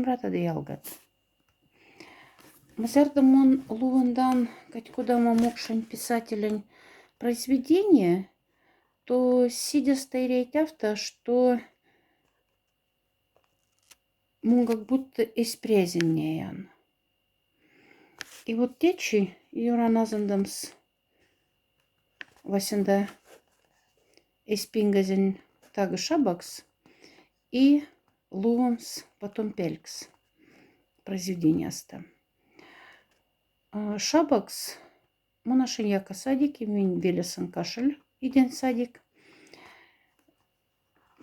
шамрата ялгат. Мазардамон лувандан катькудама мокшень писателень произведение, то сидя стоять авто, что му как будто испрезеннеян. И вот течи юраназандамс васенда испингазен тага шабакс и лувамс потом пелькс произведение аста. Шабакс монашин яка садик, и мин велесан кашель иден садик.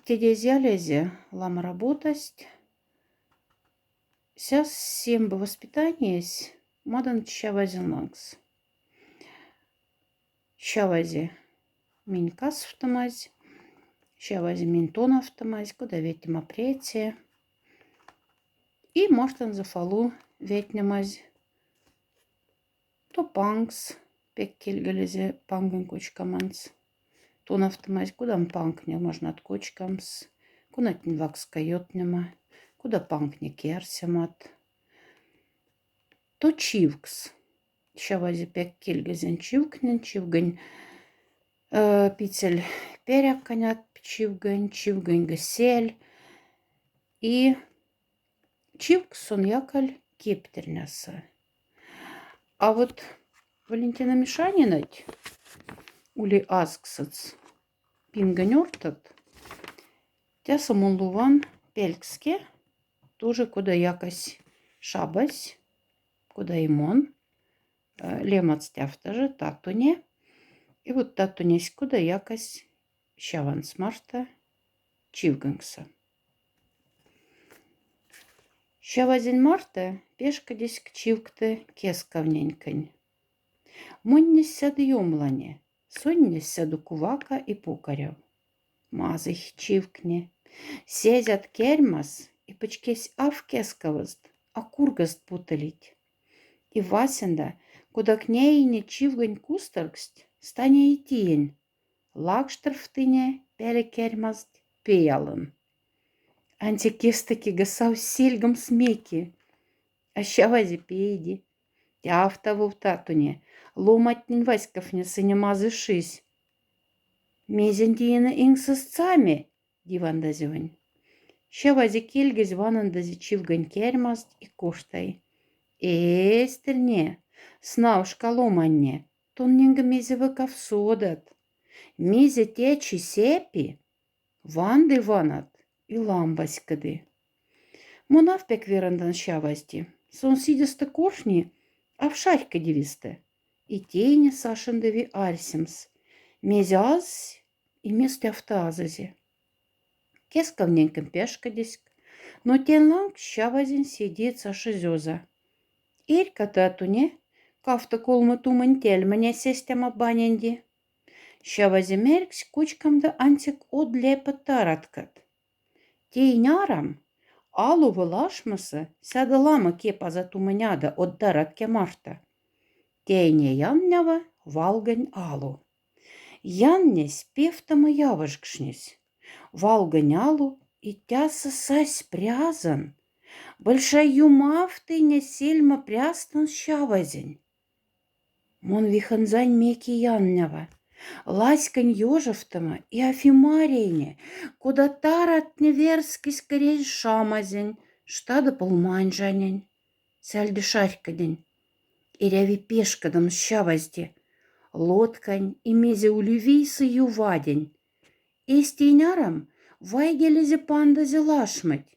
Тедезялезе лама работасть. Сяс семба воспитаниес мадан чавазен лангс. Чавазе мин кас автомаз, чавазе мин тон автомаз, куда ветим апреция. И мартан зафалу ветнемаз. То панкс, пеккельгалезе панган кучкаманс. Тон автомаз, куда панкне можно от кучкамс, куда вакс кайотнема, куда панкне керсемат. То чивкс. Чавазе пеккельгазен чивкнен, чивгань пицель перяканят, чивгань гасель. И чивкс он якаль кептерняса. А вот Валентина Мишанинать, ули асксац, пинганёртат, тясам он луван пелькске, тоже куда якась шабась, куда имон, лемац тяфтаже, татуне, и вот татунесь куда якась щаван смарта чивгангса. Щавазин марта пешка десь к чивкте кескавненькань. Монне сяду йомлане, сонне сяду кувака и пукарев. Мазых чивкне, сезят кермас и почкесь ав кескаваст, а кургаст путалить. И Васенда, куда к ней не чивгань кустаргст, стане и тиен. Лагштерфтыне пеле кермаст пеялын. Антикестаки гасав сельгам смеки, а щавази пейди. Тяфтаву в татуне, ломатнин васьковне сынемазы шись. Мезендиена инсысцами, дивандазевань. Щавази кельгез ванандази чивгань кермаст и коштай. Эстерне, снавшка ломанне, тонненга мезе выкавсодат. Мезе течи сепи, ванды ванат. И ламбаськады. Монав пек верандан щавасти, сон сидеста кошни, а в шарька дивисте. И тени сашендеви альсимс, мезяз и месте автоазази. Кесковненьком пешка диск, но тен ланг щавазин сидит сашизёза. Ирка татуне, кафта колма туман тельмане система баненди. Щавази меркс кучкамда антик одлепа тараткат. Тейнярам алу вылашмасы сяда лама кепа затуманяда от даратке марта. Тейне яннява валгань алу. Янне спевтама явышкшнись. Валгань алу и тяса сась прязан. Большая юмав тейне сельма прястан щавазень. Мон виханзань меки яннява. Ласькань ёжевтама и афимарейне, куда тарат неверский скорей шамазень, штада полманжанень, сальды шарькадень, и ряви пешкадам щавазде, лоткань и мезе улювийсы ювадень, и стейнярам вайгелезе пандазе лашмать,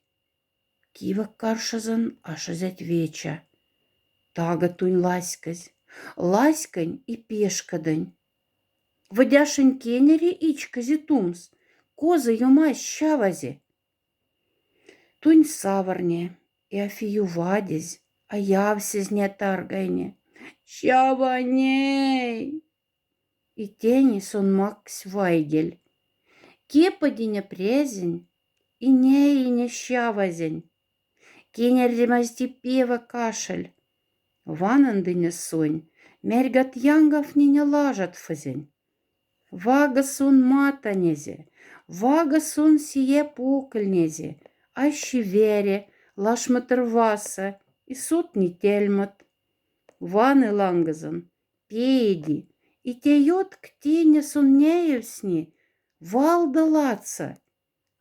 кива каршазан ашазять веча, тага тунь ласьказь, ласькань и пешкадань. Водяшин кенери ичкази тумс, коза юмай щавази. Тунь саварне, и афию вадезь, а явсез не таргайне. Щаваней! И тени сон макс вайгель. Кепадиня презень, и не щавазень. Кенер ремазди пева кашель. Ванандыня сонь, мергат янгов не лажат фазень. Вагасун матанезе, вагасун сие пукольнезе, аще вере, Лашматерваса и сотни тельмат. Ваны лангазан, пееди, и теет к тени суннеевсни, валдалаца.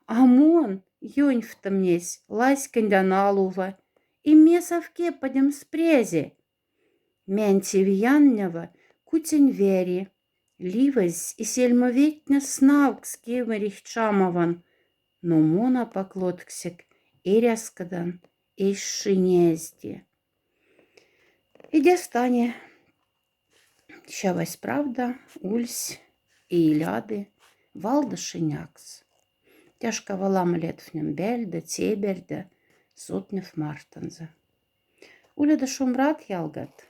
Амон, юнь в тамнесь, лась канданалува, и месовке подем спрезе. Менти вяннева, кутень вери, ливась и сельмоветня снавк с кемерих чамован, но мона поклотксек, и ряскадан, и шинезди. Иде стане, щавась правда, ульсь и иляды, валда шинякс. Тяжко валам летвнем бельда, цеберда, сотнев мартанза. Уля да шумрат ялгат,